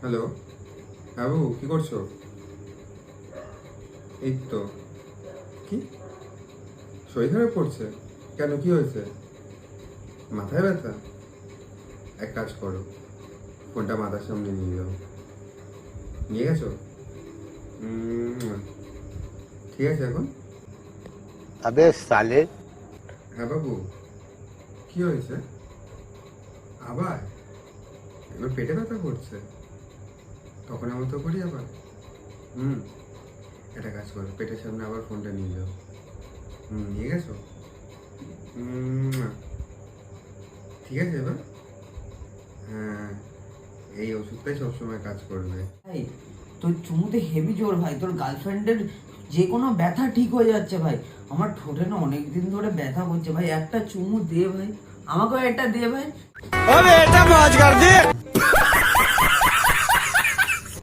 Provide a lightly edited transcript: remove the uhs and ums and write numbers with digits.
Hello, হ্যাঁ বাবু, কি করছো? এই তো। কি শরীর খারাপ করছে? কেন, কি হয়েছে? মাথায় ব্যথা? এক কাজ করো, ফোনটা মাথার সামনে নিয়ে যাও। নিয়ে গেছো? ঠিক আছে এখন? अबे साले। হ্যাঁ বাবু, কি হয়েছে? আবার এবার পেটে ব্যথা করছে? তখন আমার তো করি আবার। হুম একটা কাজ করো, পেটের সামনে আবার ফোনটা নিয়ে যাও। নিয়ে গেছো? ঠিক আছে এবার? হ্যাঁ, এই ওষুধটাই সবসময় কাজ করবে। ভাই তোর চুমুতে হেভি জোর ভাই, তোর গার্লফ্রেন্ডের যে কোনো ব্যথা ঠিক হয়ে যাচ্ছে ভাই। আমার ঠোঁটে না অনেকদিন ধরে ব্যথা করছে ভাই, একটা চুমু দে ভাই, আমাকেও একটা দে ভাই। अबे बेटा मौज कर दी।